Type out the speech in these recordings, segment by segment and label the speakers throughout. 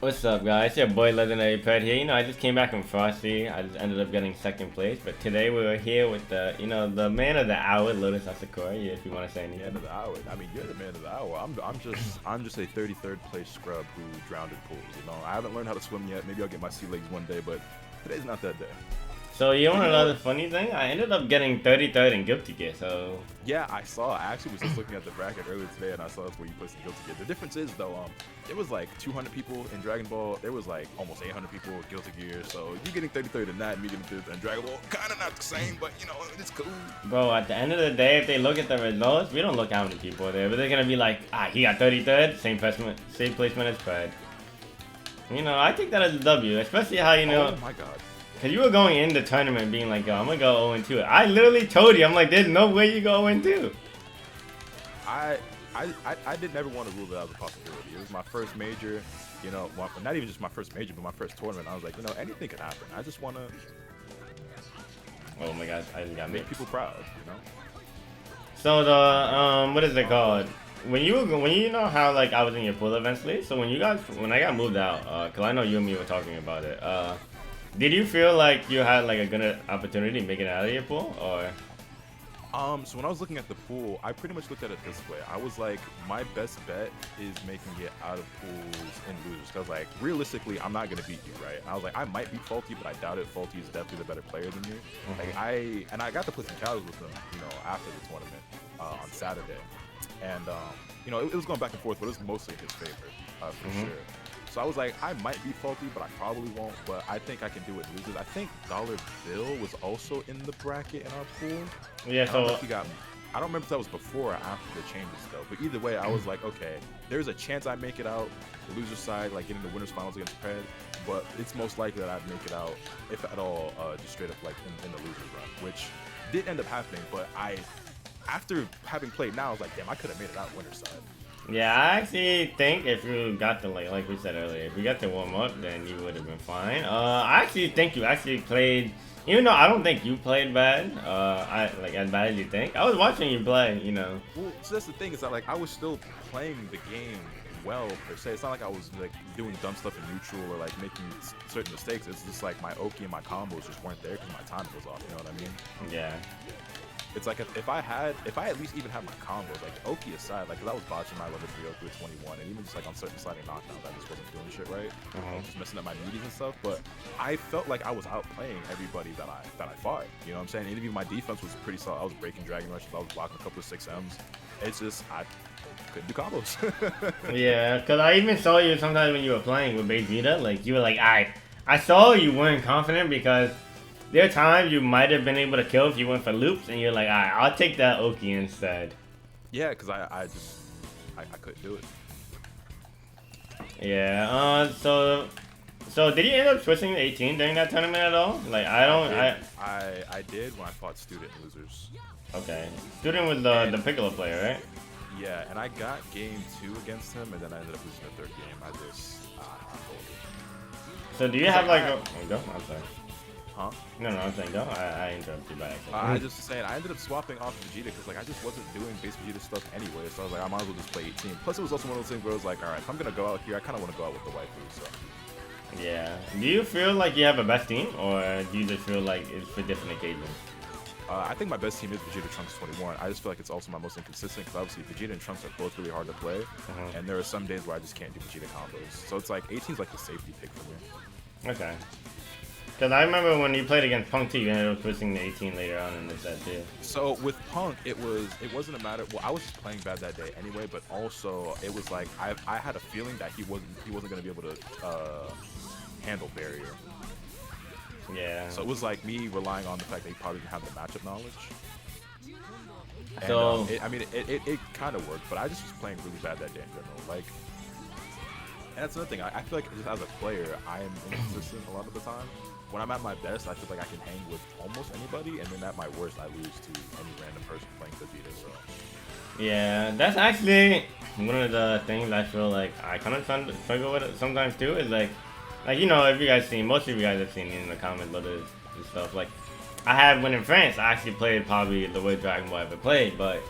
Speaker 1: What's up, guys? It's your boy LegendarryPred here. I just came back from Frosty. I just ended up getting second place, but today we were here with the man of the hour, LotusAsakura. Yeah, if you want to say anything.
Speaker 2: Man of the hour. I mean, you're the man of the hour. I'm just a 33rd place scrub who drowned in pools. I haven't learned how to swim yet. Maybe I'll get my sea legs one day, but today's not that day.
Speaker 1: So you want to know the funny thing? I ended up getting 33rd in Guilty Gear. So
Speaker 2: Yeah, I saw. I actually was just looking at the bracket earlier today, and I saw that's where you placed in Guilty Gear. The difference is though, there was like 200 people in Dragon Ball. There was like almost 800 people in Guilty Gear. So you getting 33rd in that, and me getting 33rd in Dragon Ball, kind of not the same, but it's cool.
Speaker 1: bro, at the end of the day, if they look at the results, we don't look how many people are there, but they're gonna be like, he got 33rd, same placement as Pred. I take that as a W, especially how
Speaker 2: Oh my god.
Speaker 1: Because you were going in the tournament being like, yo, I'm going to go 0-2. I literally told you, I'm like, there's no way you go 0-2.
Speaker 2: I did never want to rule that as a possibility. It was my first major, well, not even just my first major, but my first tournament. I was like, anything could happen. I just want to
Speaker 1: Oh my gosh, I just got
Speaker 2: make
Speaker 1: mixed.
Speaker 2: people proud,
Speaker 1: So the, what is it called? When you know how like I was in your pool eventually, so when I got moved out, cause I know you and me were talking about it, did you feel like you had like a good opportunity to make it out of your pool, or?
Speaker 2: So when I was looking at the pool, I pretty much looked at it this way. I was like, my best bet is making it out of pools and losers. Cause like realistically, I'm not gonna beat you, right? And I was like, I might beat Faulty, but I doubt it. Faulty is definitely the better player than you. Like I got to play some challenges with him, after the tournament on Saturday, and it was going back and forth, but it was mostly in his favor for sure. So I was like, I might be Faulty, but I probably won't. But I think I can do it losers. I think Dollar Bill was also in the bracket in our pool.
Speaker 1: Yeah,
Speaker 2: I don't know
Speaker 1: so
Speaker 2: if he got. I don't remember if that was before or after the changes though. But either way, I was like, okay, there's a chance I make it out the loser side, like getting the winners finals against Pred. But it's most likely that I'd make it out, if at all, just straight up like in the loser run, which did end up happening. But after having played now, I was like, damn, I could have made it out winner's side.
Speaker 1: yeah, I actually think if you got to like we said earlier, if you got to warm up, then you would have been fine. I actually think you actually played, even though I don't think you played bad. As bad as you think. I was watching you play.
Speaker 2: Well, so that's the thing is that like I was still playing the game well per se. It's not like I was like doing dumb stuff in neutral or like making certain mistakes. It's just like my Oki and my combos just weren't there because my time was off. You know what I mean?
Speaker 1: Yeah.
Speaker 2: It's like if I at least even had my combos, like Oki aside, like 'cause I was botching my level 3 Oki with 21, and even just like on certain sliding knockdowns, I just wasn't doing shit right. Just messing up my meaties and stuff. But I felt like I was outplaying everybody that I fought. You know what I'm saying? And even my defense was pretty solid. I was breaking Dragon Rushes, I was blocking a couple of 6Ms. It's just I couldn't do combos.
Speaker 1: Yeah, because I even saw you sometimes when you were playing with Vegeta, like you were like, I saw you weren't confident because there are times you might have been able to kill if you went for loops, and you're like, I'll take that Oki instead.
Speaker 2: Yeah, because I couldn't do it.
Speaker 1: Yeah. So did you end up switching to 18 during that tournament at all? Like
Speaker 2: I did when I fought Student Losers.
Speaker 1: Okay. Student was the Piccolo player, right?
Speaker 2: Yeah, and I got game 2 against him, and then I ended up losing the 3rd game. I just
Speaker 1: So do you have like go? I'm sorry.
Speaker 2: Huh?
Speaker 1: No, I'm saying go. I interrupted you by accident.
Speaker 2: I just saying I ended up swapping off Vegeta because like I just wasn't doing base Vegeta stuff anyway, so I was like I might as well just play 18. Plus it was also one of those things where I was like, all right, if I'm gonna go out here, I kind of want to go out with the waifu. So
Speaker 1: Yeah. Do you feel like you have a best team, or do you just feel like it's for different occasions?
Speaker 2: I think my best team is Vegeta Trunks 21. I just feel like it's also my most inconsistent because obviously Vegeta and Trunks are both really hard to play, and there are some days where I just can't do Vegeta combos. So it's like 18 is like the safety pick for me.
Speaker 1: Okay. Because I remember when you played against Punk too, you ended up switching to 18 later on in the set too.
Speaker 2: So with Punk, it wasn't a matter. Well, I was just playing bad that day anyway, but also it was like I had a feeling that he wasn't gonna be able to handle barrier.
Speaker 1: Yeah.
Speaker 2: So it was like me relying on the fact that he probably didn't have the matchup knowledge. And,
Speaker 1: So
Speaker 2: it kind of worked, but I just was playing really bad that day in general. Like, and that's another thing. I feel like just as a player, I am inconsistent a lot of the time. When I'm at my best, I feel like I can hang with almost anybody, and then at my worst, I lose to any random person playing Vegeta. So
Speaker 1: yeah, that's actually one of the things I feel like I kind of struggle with it sometimes too. Is like if you guys seen, most of you guys have seen in the comments, others and stuff. Like I had when in France, I actually played probably the way Dragon Ball ever played, but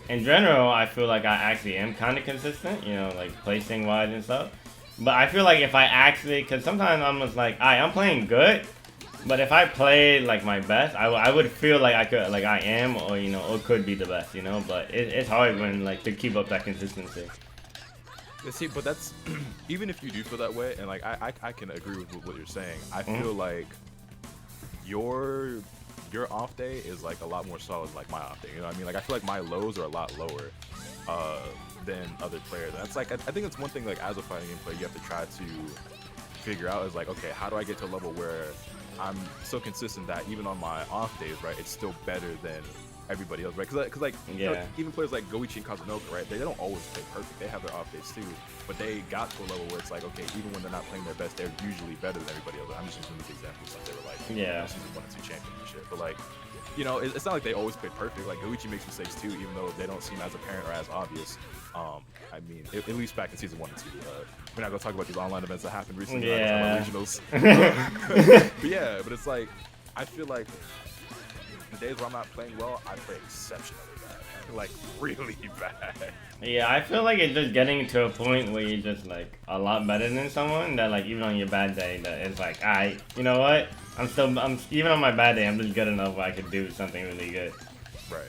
Speaker 1: in general, I feel like I actually am kind of consistent. Like placing wise and stuff. But I feel like if I actually, because sometimes I'm just like, I'm playing good, but if I play like my best, I would feel like I could, like I am, or you know, or could be the best, you know. But it's hard when like to keep up that consistency.
Speaker 2: Yeah, see, but that's even if you do feel that way, and like I can agree with what you're saying. I feel like your off day is like a lot more solid than like my off day. You know what I mean? Like I feel like my lows are a lot lower than other players. And that's like I think that's one thing like as a fighting game player you have to try to figure out is like, okay, how do I get to a level where I'm so consistent that even on my off days, right, it's still better than everybody else, right? Because like you know, even players like Goichi and Kazunoko, right, they don't always play perfect. They have their off days too, but they got to a level where it's like, okay, even when they're not playing their best, they're usually better than everybody else. I'm just using these examples since they were like season 1 and 2 champions and shit. But like, you know, it's not like they always play perfect. Like Goichi makes mistakes too, even though they don't seem as apparent or as obvious. I mean, at least back in season 1 and 2. We're not gonna talk about these online events that happened recently, like regionals. But yeah, but it's like I feel like the days where I'm not playing well, I play exceptionally bad, like really bad.
Speaker 1: Yeah, I feel like it's just getting to a point where you're just like a lot better than someone that like even on your bad day, that it's like, you know what? I'm even on my bad day, I'm just good enough where I could do something really good.
Speaker 2: Right.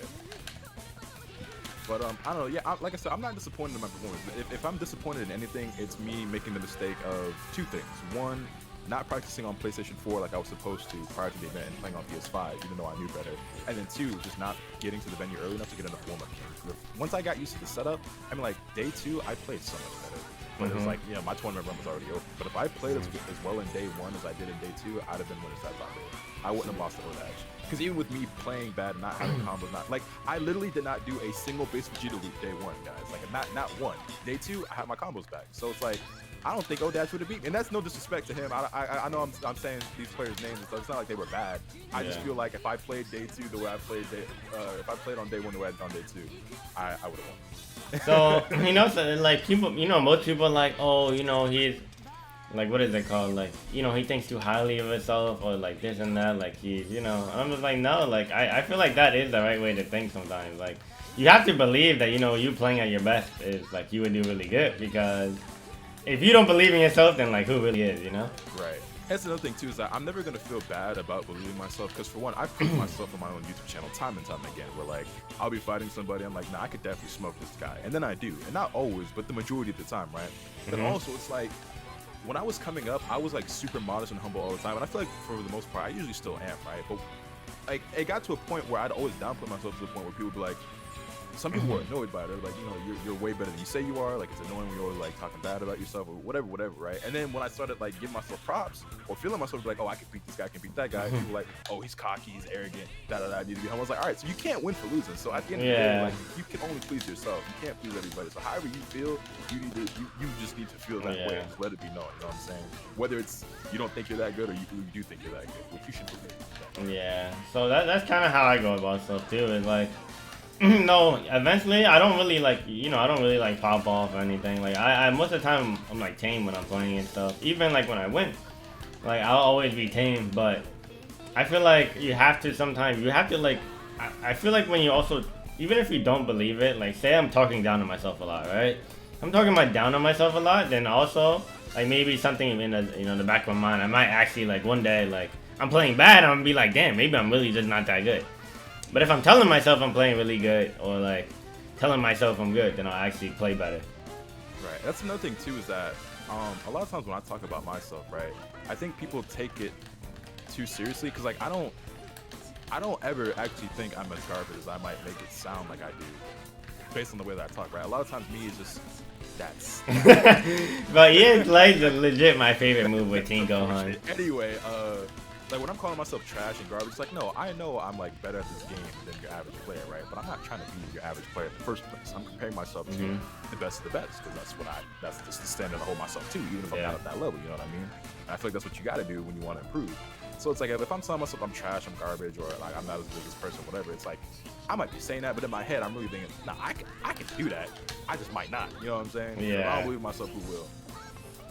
Speaker 2: But I don't know. Yeah, like I said, I'm not disappointed in my performance. If I'm disappointed in anything, it's me making the mistake of two things. One, not practicing on PlayStation 4 like I was supposed to prior to the event and playing on PS5, even though I knew better. And then two, just not getting to the venue early enough to get in the warm-up game. Once I got used to the setup, I mean, like day 2, I played so much better. But it was like, you know, my tournament run was already over. But if I played as well in day 1 as I did in day 2, I'd have been winning side by day. I wouldn't have lost the Odash. Because even with me playing bad, not having combos, not like I literally did not do a single base Vegeta loop day 1, guys. Like not one. Day 2, I had my combos back. So it's like I don't think Odash would have beat me, and that's no disrespect to him. I know I'm saying these players' names and stuff. It's not like they were bad. I just feel like if I played day 2 the way I played if I played on day 1 the way I did on day 2, I would have won.
Speaker 1: So you know, so, like people, you know, most people are like, oh, you know, he's like, what is it called? Like, you know, he thinks too highly of himself, or like this and that. Like he's, you know, I'm just like, no, like I feel like that is the right way to think sometimes. Like you have to believe that, you know, you playing at your best is like you would do really good, because if you don't believe in yourself, then like who really is, you know?
Speaker 2: Right. That's another thing too, is that I'm never gonna feel bad about believing myself, because for one, I've proved myself on my own YouTube channel time and time again, where like I'll be fighting somebody, I'm like, nah, I could definitely smoke this guy, and then I do, and not always, but the majority of the time, right? But also, it's like when I was coming up, I was like super modest and humble all the time, and I feel like for the most part, I usually still am, right? But like it got to a point where I'd always downplay myself to the point where people would be like, some people were annoyed by it. They're like, you know, you're way better than you say you are. Like, it's annoying when you're always like talking bad about yourself or whatever, right? And then when I started like giving myself props or feeling myself like, oh, I can beat this guy, I can beat that guy, people were like, oh, he's cocky, he's arrogant, I need to be humble. I was like, all right, so you can't win for losing. So at the end of the day, like, you can only please yourself. You can't please everybody. So however you feel, you just need to feel that way and just let it be known. You know what I'm saying? Whether it's you don't think you're that good or you do think you're that good, which you should believe.
Speaker 1: Yeah. So that's kind of how I go about stuff too. Is like, no, eventually I don't really like, you know, I don't really like pop off or anything. Like I most of the time I'm like tame when I'm playing and stuff. Even like when I win, like I'll always be tame. But I feel like you have to sometimes, you have to like, I feel like when you also, even if you don't believe it, like say I'm talking down to myself a lot, right? I'm talking down on myself a lot, then also like maybe something in the, you know, the back of my mind, I might actually like one day like I'm playing bad, I'm gonna be like, damn, maybe I'm really just not that good. But if I'm telling myself I'm playing really good, or like telling myself I'm good, then I'll actually play better.
Speaker 2: Right. That's another thing too, is that a lot of times when I talk about myself, right, I think people take it too seriously, because like I don't ever actually think I'm as garbage as I might make it sound like I do, based on the way that I talk, right? A lot of times me is just that's.
Speaker 1: But yeah, like legit my favorite move with Team Gohan.
Speaker 2: Anyway, like when I'm calling myself trash and garbage, it's like, no, I know I'm like better at this game than your average player, right? But I'm not trying to be your average player in the first place. I'm comparing myself to the best of the best, because that's just the standard I hold myself to, even if I'm not at that level, you know what I mean? And I feel like that's what you got to do when you want to improve. So it's like, if I'm telling myself I'm trash, I'm garbage, or like I'm not as good as this person, whatever, it's like, I might be saying that, but in my head, I'm really thinking, nah, I can do that. I just might not, you know what I'm saying?
Speaker 1: Yeah.
Speaker 2: If I don't believe myself, who will?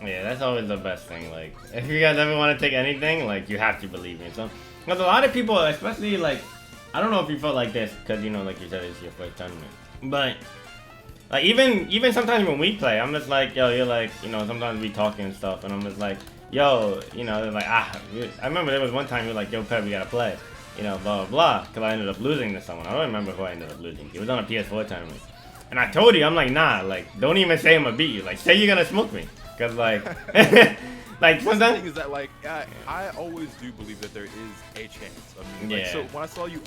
Speaker 1: Yeah, that's always the best thing. Like, if you guys ever want to take anything, like, you have to believe in yourself. Because a lot of people, especially, like, I don't know if you felt like this, because, you know, like you said, it's your first tournament. But Like even sometimes when we play, I'm just like, yo, you're like, you know, sometimes we talking and stuff, and I'm just like, yo, you know, they're like, I remember there was one time you're like, yo, Pep, we gotta play, you know, blah blah blah, because I ended up losing to someone. I don't remember who I ended up losing. It was on a PS4 tournament, and I told you, I'm like, nah, like, don't even say I'm gonna beat you. Like, say you're gonna smoke me, because like. Like
Speaker 2: the
Speaker 1: sometimes
Speaker 2: thing is that like I always do believe that there is a chance. I mean, like, so when I saw you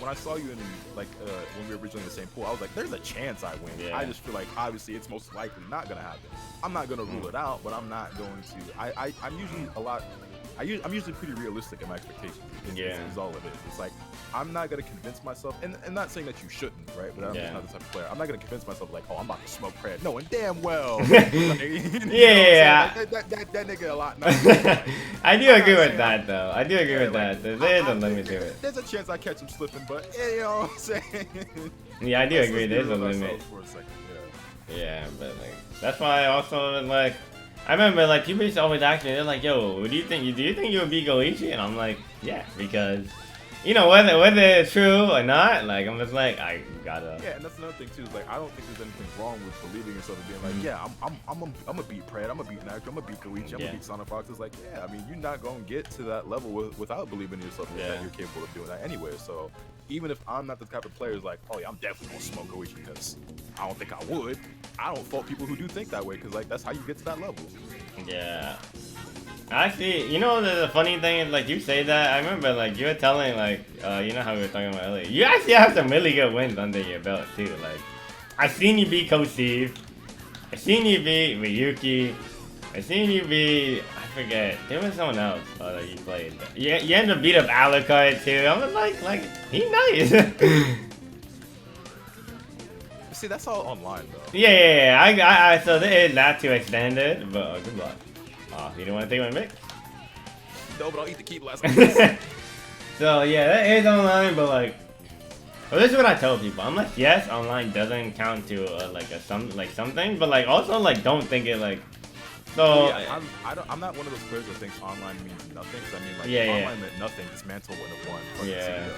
Speaker 2: in like when we were originally in the same pool, I was like, there's a chance I win.
Speaker 1: Yeah.
Speaker 2: I just feel like obviously it's most likely not gonna happen. I'm not gonna rule it out, but I'm not going to. I'm usually I'm usually pretty realistic in my expectations. Is all it is. It's like I'm not gonna convince myself, and not saying that you shouldn't, right? But I'm just not the type of player. I'm not gonna convince myself like, oh, I'm about to smoke Pred, knowing damn well. Like, that nigga a lot.
Speaker 1: I do agree with that, though. I do agree with that. There is a limit to it.
Speaker 2: There's a chance I catch him slipping, but you know what I'm saying.
Speaker 1: Yeah, I do agree. There's a limit.
Speaker 2: For a second,
Speaker 1: yeah, but like that's why I also like. I remember like people used to always ask me, they're like, "Yo, what do you think? Do you think you would beat Goichi?" And I'm like, "Yeah," because you know whether it's true or not, like I'm just like I gotta.
Speaker 2: Yeah, and that's another thing too. Is like I don't think there's anything wrong with believing yourself and being like, yeah, I'm gonna beat Pred, I'm gonna beat Nitro, I'm gonna beat Goichi, I'm gonna beat Sonic Fox. It's like, yeah, I mean, you're not gonna get to that level without believing in yourself that you're capable of doing that anyway. So even if I'm not the type of player who's like, oh yeah, I'm definitely gonna smoke Goichi because I don't think I would. I don't fault people who do think that way because like that's how you get to that level.
Speaker 1: Yeah. Actually, you know the funny thing is like you say that, I remember like you were telling like you know how we were talking about earlier. You actually have some really good wins under your belt too. Like I seen you beat Coach Steve. I seen you beat Ryuki. I seen you beat I forget. There was someone else that you played. You ended up beat up Alucard too. I was like he nice.
Speaker 2: See, that's all online though.
Speaker 1: Yeah. I so there is that too extended, but good luck. You don't want to take my mix?
Speaker 2: No, but I'll eat the key blast.
Speaker 1: So yeah, that is online, but like, well, this is what I tell people. I'm like, yes, online doesn't count to something, but like also like don't think it like. So
Speaker 2: yeah, I'm not one of those players that thinks online means nothing. Cause I mean, like online meant nothing. Dismantle wouldn't have won. You know what I mean?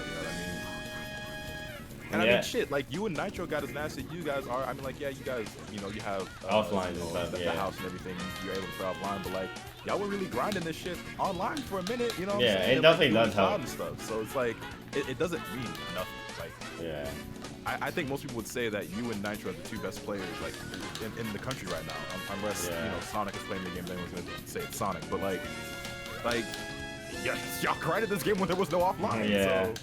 Speaker 2: And I mean, shit, like, you and Nitro got as nasty as you guys are. I mean, like, yeah, you guys, you know, you have
Speaker 1: offline and stuff,
Speaker 2: the house and everything. You're able to play offline, but, like, y'all were really grinding this shit online for a minute, you know what I'm saying?
Speaker 1: It definitely does help.
Speaker 2: And stuff. So it's like, it doesn't mean nothing. Like, I think most people would say that you and Nitro are the two best players, like, in the country right now. Unless, you know, Sonic is playing the game, then we're going to say it's Sonic. But, like, yeah, y'all grinded this game when there was no offline, so...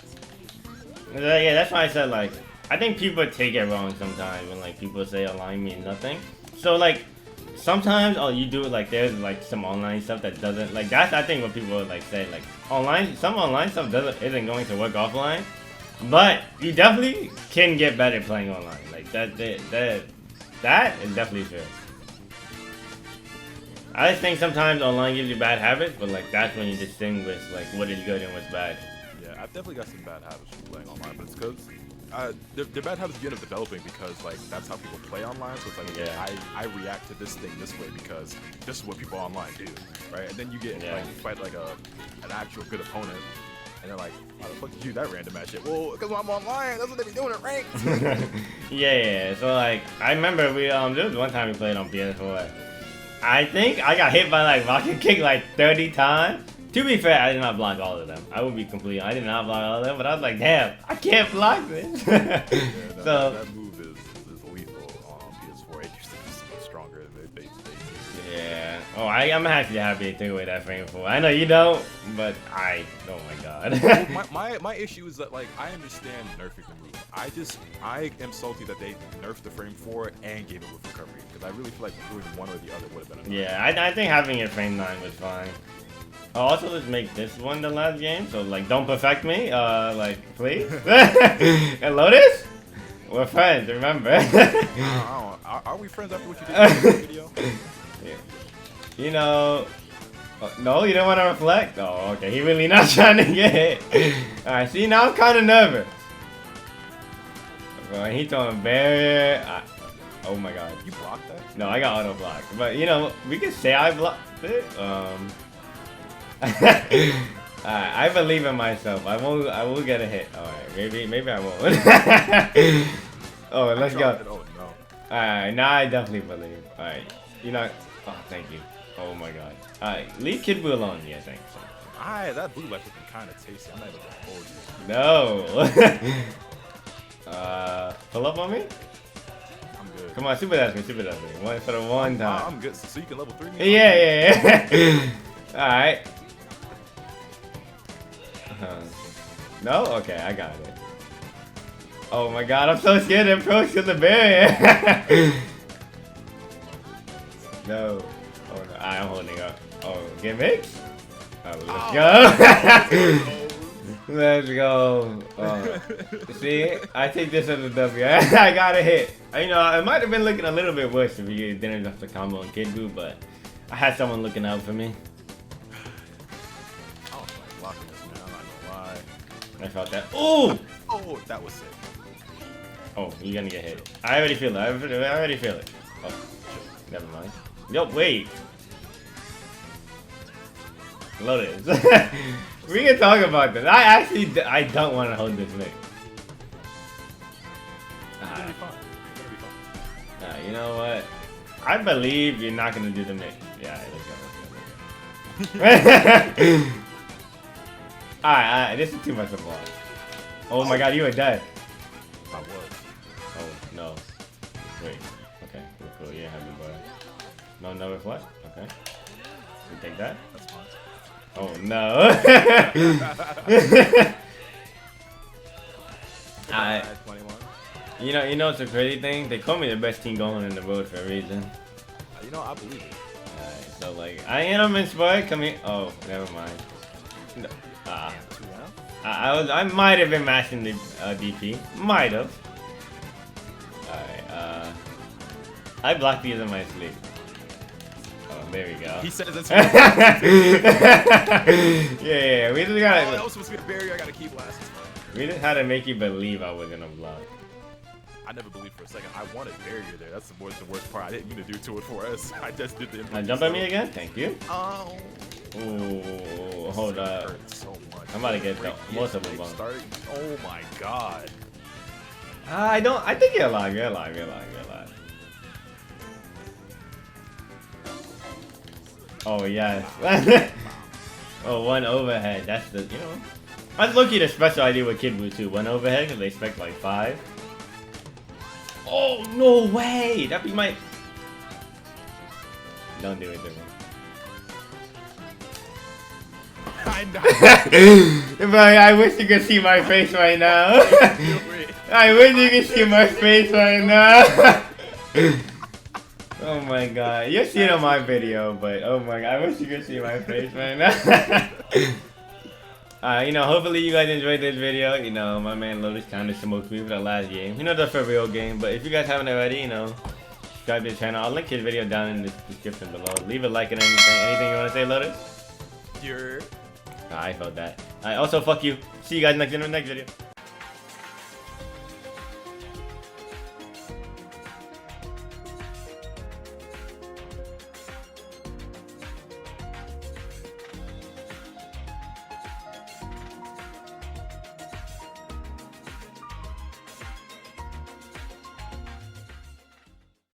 Speaker 1: Yeah, that's why I said, like, I think people take it wrong sometimes when, like, people say online means nothing. So, like, sometimes, you do, like, there's, like, some online stuff that doesn't, like, that's, I think, what people, like, say, like, some online stuff isn't going to work offline, but you definitely can get better playing online. Like, that is definitely true. I just think sometimes online gives you bad habits, but, like, that's when you distinguish, like, what is good and what's bad.
Speaker 2: I've definitely got some bad habits from playing online, but it's because they're bad habits you end up developing because like that's how people play online. So it's like I react to this thing this way because this is what people online do, right? And then you get like you fight like an actual good opponent, and they're like, why the fuck did you do that random ass shit? Well, because when I'm online, that's what they be doing at ranked.
Speaker 1: yeah. So like I remember we there was one time we played on PS4. I think I got hit by like rocket kick like 30 times. To be fair, I did not block all of them. I would be complete. I did not block all of them, but I was like, damn, I can't block this. So
Speaker 2: that move is lethal on PS4. It used to be stronger than they
Speaker 1: Yeah. Oh, I'm actually happy they took away that frame 4. I know you don't, but oh my god.
Speaker 2: my issue is that like I understand nerfing the move. I am salty that they nerfed the frame 4 and gave it with recovery because I really feel like doing one or the other would have been enough.
Speaker 1: Yeah, I think having it frame 9 was fine. Also, let's make this one the last game, so, like, don't perfect me, like, please. And Lotus? We're friends, remember.
Speaker 2: Are we friends after what you did in the video?
Speaker 1: Yeah. You know... no, you don't want to reflect? Oh, okay, he really not trying to get hit. Alright, see, now I'm kind of nervous. Bro, he throwing barrier. Oh my god.
Speaker 2: You blocked that?
Speaker 1: No, I got auto block. But, you know, we could say I blocked it. I believe in myself. I will get a hit. Alright, maybe I won't. Oh, let's go.
Speaker 2: Oh no.
Speaker 1: Alright, now I definitely believe. Alright, you know. Oh, thank you. Oh my god. Alright, leave Kid Buu alone. Yeah, thanks.
Speaker 2: Alright, that blue light looking kind of tasty. I'm not even gonna hold you.
Speaker 1: No. Pull up on me?
Speaker 2: I'm good.
Speaker 1: Come on, super dash me, super dash me. One for the one time.
Speaker 2: I'm good. So you can level 3 me?
Speaker 1: Yeah. Alright. No? Okay, I got it. Oh my god, I'm so scared to approach to the barrier. No. Oh no, I'm holding up. Oh, gimmicks? Oh, let's go. Let's go. See, I take this as a W. I got a hit. You know, it might have been looking a little bit worse if you didn't have the combo on Kid Buu, but I had someone looking out for me.
Speaker 2: I don't like blocking this, man. I'm not gonna lie.
Speaker 1: I felt that. Ooh!
Speaker 2: Oh, that was sick.
Speaker 1: Oh, you're gonna get hit. I already feel it. I already feel it. Oh, never mind. Yo, wait. Lotus. We can talk about this. I don't want to hold this mix. You know what? I believe you're not gonna do the mix. Yeah, let's go. Alright, this is too much of a block. Oh my god, you were dead.
Speaker 2: I was.
Speaker 1: Oh no. Wait. Okay, cool. Yeah, have the bar. No, never flush? Okay. You take that?
Speaker 2: That's fine.
Speaker 1: Oh no. Alright.
Speaker 2: 21.
Speaker 1: You know it's a crazy thing? They call me the best team going in the world for a reason.
Speaker 2: You know, I believe it.
Speaker 1: Alright, so like I am inspired. Come here. Oh, never mind. No. I might have been mashing the DP. Might have. Alright, I blocked these in my sleep. Oh, there we go.
Speaker 2: He says it's
Speaker 1: yeah, we just gotta.
Speaker 2: Oh, that was supposed to be a barrier. I gotta keep last.
Speaker 1: We just had to make you believe I was gonna block.
Speaker 2: I never believed for a second. I wanted barrier there. That's the worst part. I didn't mean to do to it for us. I just did the.
Speaker 1: Now jump at me again. Thank you.
Speaker 2: Oh.
Speaker 1: Ooh, hold up.
Speaker 2: So much.
Speaker 1: I'm about to get most of them on.
Speaker 2: Oh my god.
Speaker 1: I think you're alive. You're alive. You're alive. You're alive. Oh yes. Oh, one overhead. That's the That's lucky the special idea with Kid Buu too. One overhead because they expect like 5. Oh no way! That'd be my. Don't do it to me. But I wish you could see my face right now. I wish you could see my face right now. Oh my god. You'll see it on my video, but oh my god, I wish you could see my face right now. Hopefully you guys enjoyed this video. My man Lotus kind of smoked me for the last game. That's a real game, but if you guys haven't already, subscribe to the channel. I'll link his video down in the description below. Leave a like and anything you want to say, Lotus?
Speaker 2: You're...
Speaker 1: I felt that. Also, fuck you. See you guys in the next video.